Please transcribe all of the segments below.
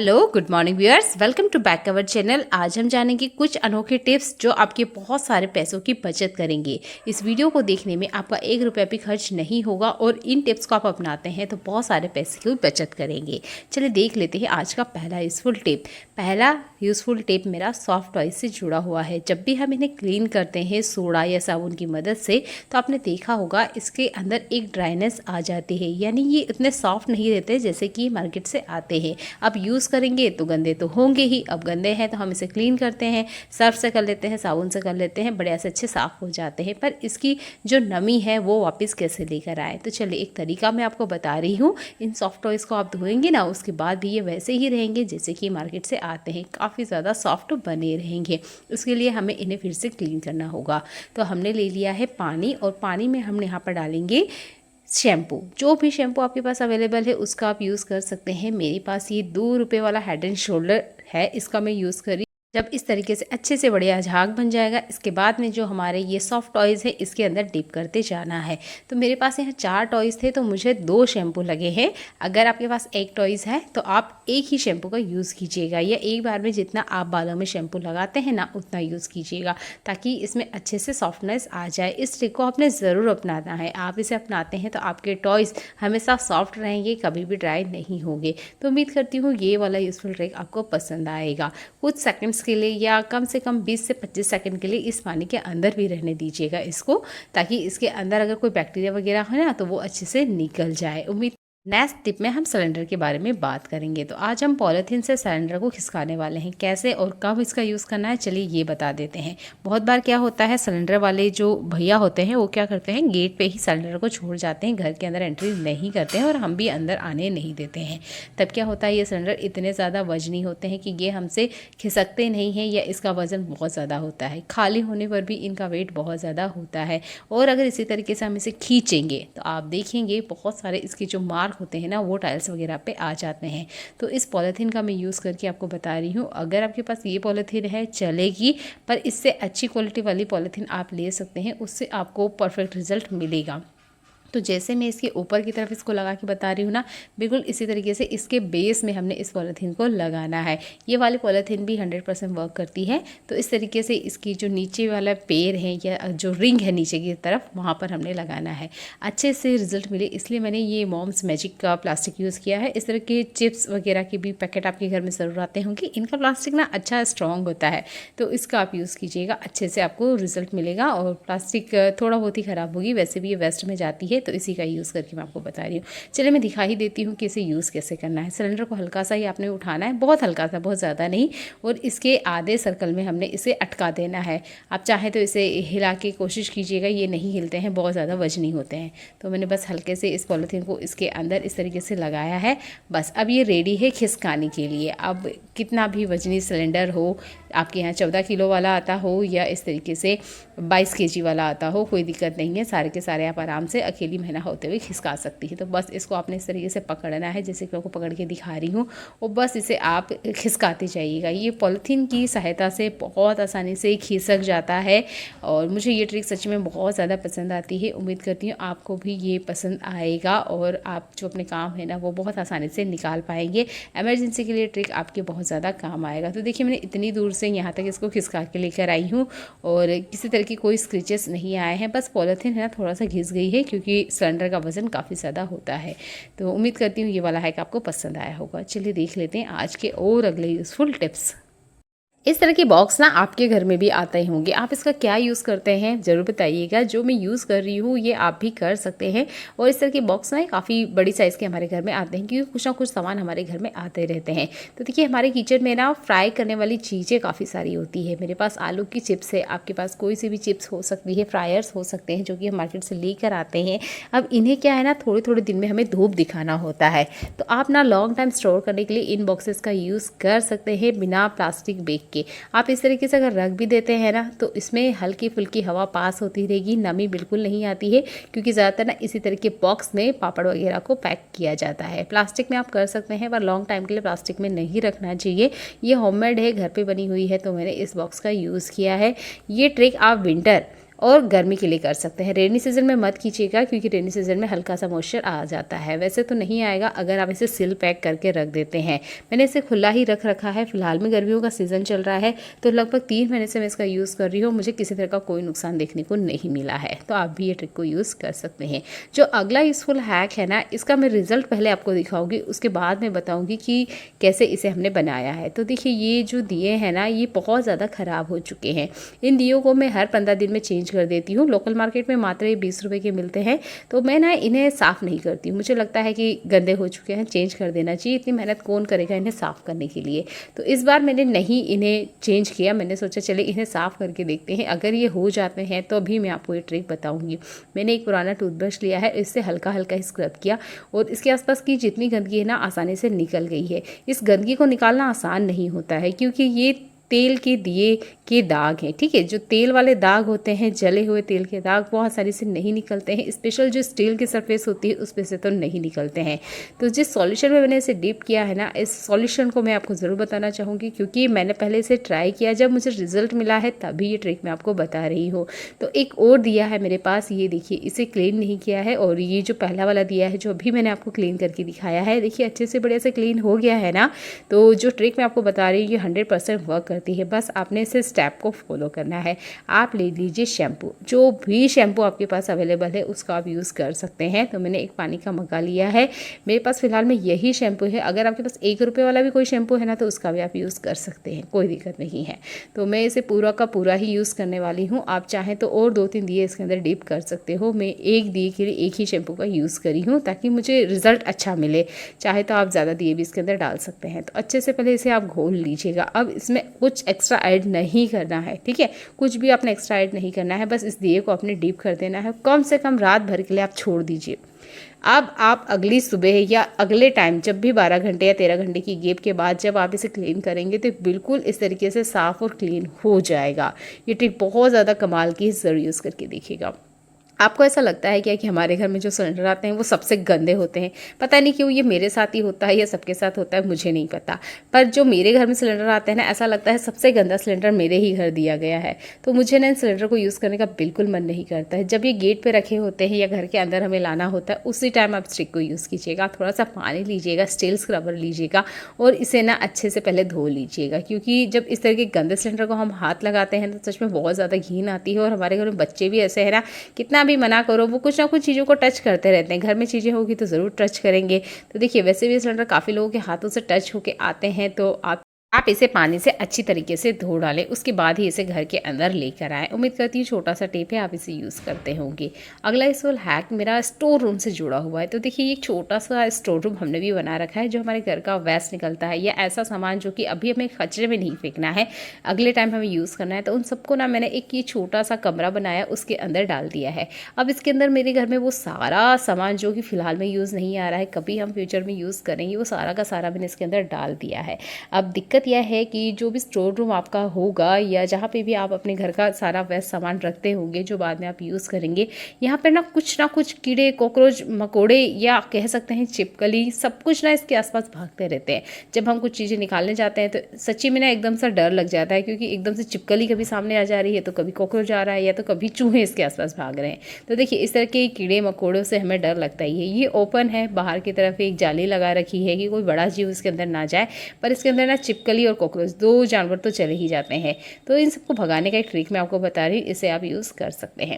Hello good morning viewers, welcome to back our channel. आज हम जानेंगे कुछ अनोखे टिप्स जो आपके बहुत सारे पैसों की बचत करेंगे। इस वीडियो को देखने में आपका 1 रुपया भी खर्च नहीं होगा और इन टिप्स को आप अपनाते हैं तो बहुत सारे पैसे की बचत करेंगे। चलिए देख लेते हैं आज का पहला यूज़फुल टिप। पहला यूज़फुल टिप मेरा सॉफ्ट टॉय से जुड़ा हुआ है। जब भी हम इन्हें क्लीन करते हैं सोडा या साबुन की मदद से तो आपने देखा होगा इसके अंदर एक ड्राइनेस आ जाती है, यानी ये इतने सॉफ्ट नहीं रहते जैसे कि मार्केट से आते हैं। अब यूज़ करेंगे तो गंदे तो होंगे ही। अब गंदे हैं तो हम इसे क्लीन करते हैं, सर्फ से कर लेते हैं, साबुन से कर लेते हैं, बढ़िया से अच्छे साफ़ हो जाते हैं। पर इसकी जो नमी है वो वापस कैसे लेकर आए, तो चलिए एक तरीका मैं आपको बता रही हूँ। इन सॉफ्ट टॉयज़ को आप धोएंगे ना, उसके बाद भी ये वैसे ही रहेंगे जैसे कि मार्केट से आते हैं, काफ़ी ज़्यादा सॉफ्ट बने रहेंगे। उसके लिए हमें इन्हें फिर से क्लीन करना होगा। तो हमने ले लिया है पानी, और पानी में हम यहाँ पर डालेंगे शैम्पू। जो भी शैम्पू आपके पास अवेलेबल है उसका आप यूज़ कर सकते हैं। मेरे पास ये 2 रुपये वाला हेड एंड शोल्डर है, इसका मैं यूज़ करी। जब इस तरीके से अच्छे से बढ़िया झाग बन जाएगा, इसके बाद में जो हमारे ये सॉफ्ट टॉयज़ है इसके अंदर डिप करते जाना है। तो मेरे पास यहाँ 4 टॉयज़ थे तो मुझे 2 शैम्पू लगे हैं। अगर आपके पास 1 टॉयज़ है तो आप एक ही शैम्पू का यूज़ कीजिएगा, या एक बार में जितना आप बालों में शैम्पू लगाते हैं ना उतना यूज़ कीजिएगा, ताकि इसमें अच्छे से सॉफ्टनेस आ जाए। इस ट्रिक को आपने ज़रूर अपनाना है। आप इसे अपनाते हैं तो आपके टॉयज़ हमेशा सॉफ्ट रहेंगे, कभी भी ड्राई नहीं होंगे। तो उम्मीद करती हूँ ये वाला यूज़फुल ट्रिक आपको पसंद आएगा। कुछ सेकंड्स के लिए या कम से कम 20 से 25 सेकंड के लिए इस पानी के अंदर भी रहने दीजिएगा इसको, ताकि इसके अंदर अगर कोई बैक्टीरिया वगैरह है ना तो वो अच्छे से निकल जाए। उम्मीद नेक्स्ट टिप में हम सिलेंडर के बारे में बात करेंगे। तो आज हम पॉलीथीन से सिलेंडर को खिसकाने वाले हैं। कैसे और कब इसका यूज़ करना है चलिए ये बता देते हैं। बहुत बार क्या होता है, सिलेंडर वाले जो भैया होते हैं वो क्या करते हैं, गेट पे ही सिलेंडर को छोड़ जाते हैं, घर के अंदर एंट्री नहीं करते हैं और हम भी अंदर आने नहीं देते हैं। तब क्या होता है, ये सिलेंडर इतने ज़्यादा वजनी होते हैं कि ये हमसे खिसकते नहीं हैं, या इसका वज़न बहुत ज़्यादा होता है। खाली होने पर भी इनका वेट बहुत ज़्यादा होता है। और अगर इसी तरीके से हम इसे खींचेंगे तो आप देखेंगे बहुत सारे इसके जो मार्क होते हैं ना वो टाइल्स वगैरह पे आ जाते हैं। तो इस पॉलीथीन का मैं यूज़ करके आपको बता रही हूँ। अगर आपके पास ये पॉलीथीन है चलेगी, पर इससे अच्छी क्वालिटी वाली पॉलीथीन आप ले सकते हैं, उससे आपको परफेक्ट रिजल्ट मिलेगा। तो जैसे मैं इसके ऊपर की तरफ इसको लगा के बता रही हूँ ना, बिल्कुल इसी तरीके से इसके बेस में हमने इस पॉलीथीन को लगाना है। ये वाली पॉलीथीन भी 100% वर्क करती है। तो इस तरीके से इसकी जो नीचे वाला पैर है या जो रिंग है नीचे की तरफ, वहाँ पर हमने लगाना है। अच्छे से रिजल्ट मिले इसलिए मैंने ये मॉम्स मैजिक का प्लास्टिक यूज़ किया है। इस तरह के चिप्स वगैरह के भी पैकेट आपके घर में ज़रूर आते होंगे। इनका प्लास्टिक ना अच्छा स्ट्रॉन्ग होता है, तो इसका आप यूज़ कीजिएगा, अच्छे से आपको रिजल्ट मिलेगा। और प्लास्टिक थोड़ा बहुत ही ख़राब होगी, वैसे भी ये वेस्ट में जाती है, तो इसी का यूज़ करके मैं आपको बता रही हूँ। चलिए मैं दिखा ही देती हूँ कि इसे यूज़ कैसे करना है। सिलेंडर को हल्का सा ही आपने उठाना है, बहुत हल्का सा, बहुत ज़्यादा नहीं, और इसके आधे सर्कल में हमने इसे अटका देना है। आप चाहें तो इसे हिला के कोशिश कीजिएगा, ये नहीं हिलते हैं, बहुत ज़्यादा वजनी होते हैं। तो मैंने बस हल्के से इस पॉलीथीन को इसके अंदर इस तरीके से लगाया है। बस अब ये रेडी है खिसकाने के लिए। अब कितना भी वजनी सिलेंडर हो, आपके यहाँ 14 किलो वाला आता हो या इस तरीके से 22 केजी वाला आता हो, कोई दिक्कत नहीं है। सारे के सारे आप आराम से अकेली महिला होते हुए खिसका सकती है। तो बस इसको आपने इस तरीके से पकड़ना है, जैसे कि मैं आपको पकड़ के दिखा रही हूँ, और बस इसे आप खिसकाते जाइएगा। ये पॉलीथीन की सहायता से बहुत आसानी से खिसक जाता है, और मुझे ये ट्रिक सच में बहुत ज़्यादा पसंद आती है। उम्मीद करती हूँ आपको भी ये पसंद आएगा और आप जो अपने काम है ना वो बहुत आसानी से निकाल पाएंगे। इमरजेंसी के लिए ट्रिक आपके बहुत ज़्यादा काम आएगा। तो देखिए मैंने इतनी दूर से यहाँ तक इसको खिसका के लेकर आई हूँ, और किसी तरह की कोई स्क्रेचेस नहीं आए हैं। बस पॉलीथीन है ना थोड़ा सा घिस गई है, क्योंकि सिलेंडर का वज़न काफ़ी ज़्यादा होता है। तो उम्मीद करती हूँ ये वाला हैक आपको पसंद आया होगा। चलिए देख लेते हैं आज के और अगले यूज़फुल टिप्स। इस तरह के बॉक्स ना आपके घर में भी आते ही होंगे। आप इसका क्या यूज़ करते हैं ज़रूर बताइएगा। जो मैं यूज़ कर रही हूँ ये आप भी कर सकते हैं। और इस तरह के बॉक्स ना काफ़ी बड़ी साइज़ के हमारे घर में आते हैं, क्योंकि कुछ ना कुछ सामान हमारे घर में आते रहते हैं। तो देखिए हमारे किचन में ना फ्राई करने वाली चीज़ें काफ़ी सारी होती है। मेरे पास आलू की चिप्स है, आपके पास कोई सी भी चिप्स हो सकती है, फ्रायर्स हो सकते हैं जो कि हम मार्केट से लेकर आते हैं। अब इन्हें क्या है ना थोड़े थोड़े दिन में हमें धूप दिखाना होता है, तो आप ना लॉन्ग टाइम स्टोर करने के लिए इन बॉक्सेस का यूज़ कर सकते हैं बिना प्लास्टिक बैग के। आप इस तरीके से अगर रख भी देते हैं ना तो इसमें हल्की फुल्की हवा पास होती रहेगी, नमी बिल्कुल नहीं आती है, क्योंकि ज़्यादातर ना इसी तरह के बॉक्स में पापड़ वगैरह को पैक किया जाता है। प्लास्टिक में आप कर सकते हैं पर लॉन्ग टाइम के लिए प्लास्टिक में नहीं रखना चाहिए। ये होममेड है, घर पे बनी हुई है, तो मैंने इस बॉक्स का यूज़ किया है। ये ट्रिक आप विंटर और गर्मी के लिए कर सकते हैं। रेनी सीजन में मत कीजिएगा क्योंकि रेनी सीजन में हल्का सा मॉइस्चर आ जाता है। वैसे तो नहीं आएगा अगर आप इसे सील पैक करके रख देते हैं। मैंने इसे खुला ही रख रखा है। फिलहाल में गर्मियों का सीजन चल रहा है तो लगभग 3 महीने से मैं इसका यूज़ कर रही हूँ। मुझे किसी तरह का कोई नुकसान देखने को नहीं मिला है, तो आप भी ये ट्रिक को यूज़ कर सकते हैं। जो अगला यूज़फुल हैक है ना, इसका मैं रिजल्ट पहले आपको दिखाऊंगी, उसके बाद मैं बताऊंगी कि कैसे इसे हमने बनाया है। तो देखिए ये जो दिए हैं ना, ये बहुत ज़्यादा ख़राब हो चुके हैं। इन दियों को मैं हर 15 दिन में चेंज कर देती हूँ। लोकल मार्केट में मात्र ये 20 रुपये के मिलते हैं, तो मैं ना इन्हें साफ़ नहीं करती हूँ। मुझे लगता है कि गंदे हो चुके हैं, चेंज कर देना चाहिए। इतनी मेहनत कौन करेगा इन्हें साफ़ करने के लिए। तो इस बार मैंने नहीं इन्हें चेंज किया। मैंने सोचा चले इन्हें साफ़ करके देखते हैं, अगर ये हो जाते हैं तो अभी मैं आपको ये ट्रिक बताऊँगी। मैंने एक पुराना टूथब्रश लिया है, इससे हल्का हल्का स्क्रब किया और इसके आसपास की जितनी गंदगी है ना आसानी से निकल गई है। इस गंदगी को निकालना आसान नहीं होता है क्योंकि ये तेल के दिए के दाग हैं, ठीक है। जो तेल वाले दाग होते हैं, जले हुए तेल के दाग, वो आसानी से नहीं निकलते हैं। स्पेशल जो स्टील की सरफेस होती है उस पे से तो नहीं निकलते हैं। तो जिस सॉल्यूशन में मैंने इसे डिप किया है ना, इस सॉल्यूशन को मैं आपको ज़रूर बताना चाहूँगी क्योंकि मैंने पहले इसे ट्राई किया। जब मुझे रिजल्ट मिला है तभी ये ट्रिक मैं आपको बता रही हूँ। तो एक और दिया है मेरे पास, ये देखिए, इसे क्लीन नहीं किया है। और ये जो पहला वाला दिया है जो अभी मैंने आपको क्लीन करके दिखाया है, देखिए अच्छे से बढ़िया से क्लीन हो गया है ना। तो जो ट्रिक मैं आपको बता रही हूँ ये 100% वर्क करती है। बस आपने इसे स्टेप को फॉलो करना है। आप ले लीजिए शैम्पू, जो भी शैम्पू आपके पास अवेलेबल है उसका आप यूज़ कर सकते हैं। तो मैंने एक पानी का मग्गा लिया है, मेरे पास फिलहाल में यही शैम्पू है। अगर आपके पास 1 रुपये वाला भी कोई शैम्पू है ना तो उसका भी आप यूज़ कर सकते हैं, कोई दिक्कत नहीं है। तो मैं इसे पूरा का पूरा ही यूज़ करने वाली हूँ। आप चाहें तो और 2-3 दिए इसके अंदर डिप कर सकते हो। मैं एक दिए के लिए एक ही शैम्पू का यूज़ करी हूँ ताकि मुझे रिजल्ट अच्छा मिले। चाहे तो आप ज़्यादा दिए भी इसके अंदर डाल सकते हैं। तो अच्छे से पहले इसे आप घोल लीजिएगा। अब इसमें कुछ एक्स्ट्रा ऐड नहीं करना है, ठीक है। कुछ भी आपने एक्स्ट्रा ऐड नहीं करना है, बस इस दिए को आपने डीप कर देना है। कम से कम रात भर के लिए आप छोड़ दीजिए। अब आप अगली सुबह या अगले टाइम जब भी 12 घंटे या 13 घंटे की गैप के बाद जब आप इसे क्लीन करेंगे तो बिल्कुल इस तरीके से साफ़ और क्लीन हो जाएगा। ये ट्रिक बहुत ज़्यादा कमाल की, ज़रूर यूज़ करके देखिएगा। आपको ऐसा लगता है क्या कि हमारे घर में जो सिलेंडर आते हैं वो सबसे गंदे होते हैं? पता नहीं क्यों ये मेरे साथ ही होता है या सबके साथ होता है, मुझे नहीं पता। पर जो मेरे घर में सिलेंडर आते हैं ना, ऐसा लगता है सबसे गंदा सिलेंडर मेरे ही घर दिया गया है। तो मुझे ना इन सिलेंडर को यूज़ करने का बिल्कुल मन नहीं करता है। जब ये गेट पर रखे होते हैं या घर के अंदर हमें लाना होता है, उसी टाइम आप स्टिक को यूज़ कीजिएगा। थोड़ा सा पानी लीजिएगा, स्टील स्क्रबर लीजिएगा और इसे ना अच्छे से पहले धो लीजिएगा क्योंकि जब इस तरह के गंदे सिलेंडर को हम हाथ लगाते हैं तो सच में बहुत ज़्यादा घिन आती है। और हमारे घर में बच्चे भी ऐसे है ना, कितना भी मना करो वो कुछ ना कुछ चीज़ों को टच करते रहते हैं। घर में चीज़ें होगी तो ज़रूर टच करेंगे। तो देखिए वैसे भी सिलेंडर काफ़ी लोगों के हाथों से टच होके आते हैं, तो आप इसे पानी से अच्छी तरीके से धो डालें, उसके बाद ही इसे घर के अंदर लेकर आएँ। उम्मीद करती हूँ छोटा सा टिप है, आप इसे यूज़ करते होंगे। अगला यूज़फुल हैक मेरा स्टोर रूम से जुड़ा हुआ है। तो देखिए ये छोटा सा स्टोर रूम हमने भी बना रखा है। जो हमारे घर का वेस्ट निकलता है या ऐसा सामान जो कि अभी हमें कचरे में नहीं फेंकना है, अगले टाइम हमें यूज़ करना है, तो उन सबको ना मैंने एक ये छोटा सा कमरा बनाया, उसके अंदर डाल दिया है। अब इसके अंदर मेरे घर में वो सारा सामान जो कि फ़िलहाल में यूज़ नहीं आ रहा है, कभी हम फ्यूचर में यूज़ करेंगे, वो सारा का सारा मैंने इसके अंदर डाल दिया है। अब दिक्कत यह है कि जो भी स्टोर रूम आपका होगा या जहाँ पे भी आप अपने घर का सारा वेस्ट सामान रखते होंगे जो बाद में आप यूज़ करेंगे, यहाँ पे ना कुछ कीड़े, कॉकरोच, मकोड़े या कह सकते हैं छिपकली, सब कुछ ना इसके आसपास भागते रहते हैं। जब हम कुछ चीज़ें निकालने जाते हैं तो सच्ची में ना एकदम सा डर लग जाता है क्योंकि एकदम से छिपकली कभी सामने आ जा रही है तो कभी कॉकरोच आ रहा है या तो कभी चूहे इसके आसपास भाग रहे हैं। तो देखिए इस तरह के कीड़े मकोड़ों से हमें डर लगता ही है। ये ओपन है, बाहर की तरफ एक जाली लगा रखी है कि कोई बड़ा जीव इसके अंदर ना जाए, पर इसके अंदर ना छिपकली और कॉकरोच, 2 जानवर तो चले ही जाते हैं। तो इन सबको भगाने का एक ट्रिक मैं आपको बता रही हूँ, इसे आप यूज़ कर सकते हैं।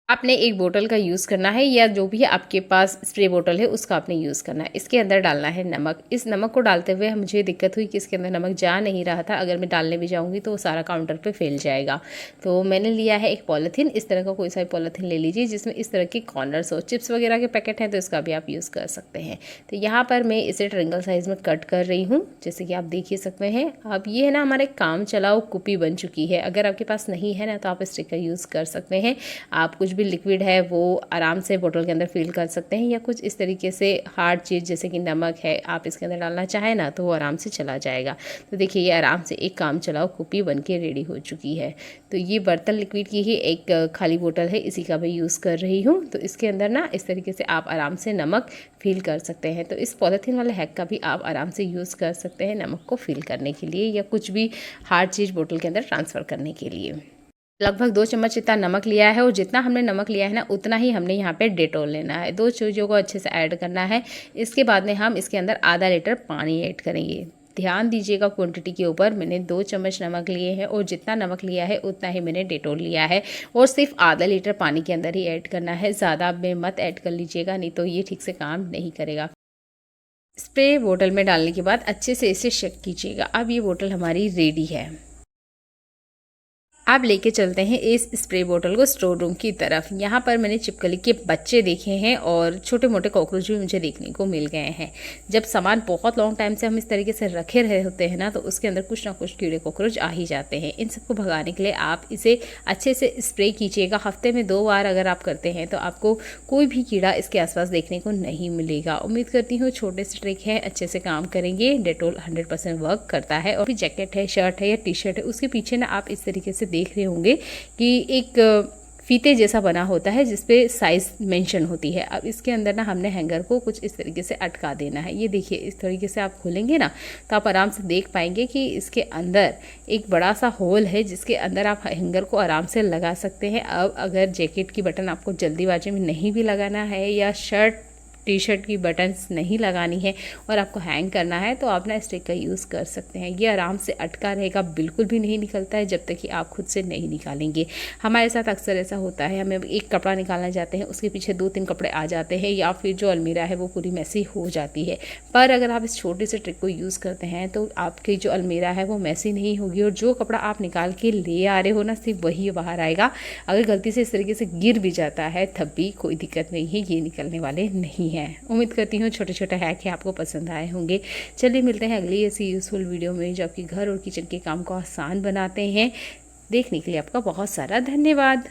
आपने एक बोतल का यूज़ करना है या जो भी आपके पास स्प्रे बोतल है उसका आपने यूज़ करना है। इसके अंदर डालना है नमक। इस नमक को डालते हुए मुझे दिक्कत हुई कि इसके अंदर नमक जा नहीं रहा था। अगर मैं डालने भी जाऊँगी तो वो सारा काउंटर पे फैल जाएगा। तो मैंने लिया है एक पॉलीथीन, इस तरह का कोई सा भी पॉलीथीन ले लीजिए जिसमें इस तरह के कॉर्नर्स हो। चिप्स वगैरह के पैकेट हैं तो इसका भी आप यूज़ कर सकते हैं। तो यहाँ पर मैं इसे ट्रायंगल साइज़ में कट कर रही हूँ, जैसे कि आप देख ही सकते हैं। अब ये है ना हमारे काम चलाओ कुपी बन चुकी है। अगर आपके पास नहीं है ना तो आप स्टिकर यूज़ कर सकते हैं। आप कुछ भी लिक्विड है वो आराम से बोतल के अंदर फिल कर सकते हैं या कुछ इस तरीके से हार्ड चीज़ जैसे कि नमक है आप इसके अंदर डालना चाहें ना तो वो आराम से चला जाएगा। तो देखिए ये आराम से एक काम चलाओ कुपी बन के रेडी हो चुकी है। तो ये बर्तन लिक्विड की ही एक खाली बोतल है, इसी का मैं यूज़ कर रही हूँ। तो इसके अंदर ना इस तरीके से आप आराम से नमक फिल कर सकते हैं। तो इस पॉलीथीन वाले हैक का भी आप आराम से यूज़ कर सकते हैं नमक को फिल करने के लिए या कुछ भी हार्ड चीज़ बोतल के अंदर ट्रांसफ़र करने के लिए। लगभग 2 चम्मच इतना नमक लिया है और जितना हमने नमक लिया है ना उतना ही हमने यहाँ पे डेटॉल लेना है। 2 चीज़ों को अच्छे से ऐड करना है। इसके बाद में हम इसके अंदर आधा लीटर पानी ऐड करेंगे। ध्यान दीजिएगा क्वांटिटी के ऊपर, मैंने 2 चम्मच नमक लिए हैं और जितना नमक लिया है उतना ही मैंने डेटॉल लिया है और सिर्फ आधा लीटर पानी के अंदर ही ऐड करना है। ज़्यादा में मत ऐड कर लीजिएगा, नहीं तो ये ठीक से काम नहीं करेगा। स्प्रे बोतल में डालने के बाद अच्छे से इसे शेक कीजिएगा। अब ये बोतल हमारी रेडी है। अब लेके चलते हैं इस स्प्रे बोतल को स्टोर रूम की तरफ। यहाँ पर मैंने छिपकली के बच्चे देखे हैं और छोटे मोटे कॉकरोच भी मुझे देखने को मिल गए हैं। जब सामान बहुत लॉन्ग टाइम से हम इस तरीके से रखे रहे होते हैं ना, तो उसके अंदर कुछ ना कुछ कीड़े कॉकरोच आ ही जाते हैं। इन सबको भगाने के लिए आप इसे अच्छे से स्प्रे कीजिएगा। हफ्ते में 2 बार अगर आप करते हैं तो आपको कोई भी कीड़ा इसके आसपास देखने को नहीं मिलेगा। उम्मीद करती हूँ छोटे से ट्रिक है, अच्छे से काम करेंगे। डेटॉल 100% वर्क करता है। और भी जैकेट है, शर्ट है या टी शर्ट है, उसके पीछे ना आप इस तरीके से देख रहे होंगे कि एक फीते जैसा बना होता है जिसपे साइज मेंशन होती है। अब इसके अंदर ना हमने हैंगर को कुछ इस तरीके से अटका देना है। ये देखिए, इस तरीके से आप खोलेंगे ना तो आप आराम से देख पाएंगे कि इसके अंदर एक बड़ा सा होल है जिसके अंदर आप हैंगर को आराम से लगा सकते हैं। अब अगर जैकेट की बटन आपको जल्दीबाजी में नहीं भी लगाना है या शर्ट टी शर्ट की बटन्स नहीं लगानी है और आपको हैंग करना है, तो आप ना इस ट्रिक का यूज़ कर सकते हैं। ये आराम से अटका रहेगा, बिल्कुल भी नहीं निकलता है जब तक कि आप खुद से नहीं निकालेंगे। हमारे साथ अक्सर ऐसा होता है, हमें एक कपड़ा निकालना चाहते हैं, उसके पीछे 2-3 कपड़े आ जाते हैं या फिर जो अलमीरा है वो पूरी मैसी हो जाती है। पर अगर आप इस छोटे से ट्रिक को यूज़ करते हैं तो आपकी जो अलमीरा है वो मैसी नहीं होगी और जो कपड़ा आप निकाल के ले आ रहे हो ना, सिर्फ वही बाहर आएगा। अगर गलती से इस तरीके से गिर भी जाता है तब भी कोई दिक्कत नहीं है, ये निकलने वाले नहीं है। उम्मीद करती हूँ छोटे छोटे हैक है आपको पसंद आए होंगे। चलिए मिलते हैं अगली ऐसी यूज़फुल वीडियो में जो आपके घर और किचन के काम को आसान बनाते हैं। देखने के लिए आपका बहुत सारा धन्यवाद।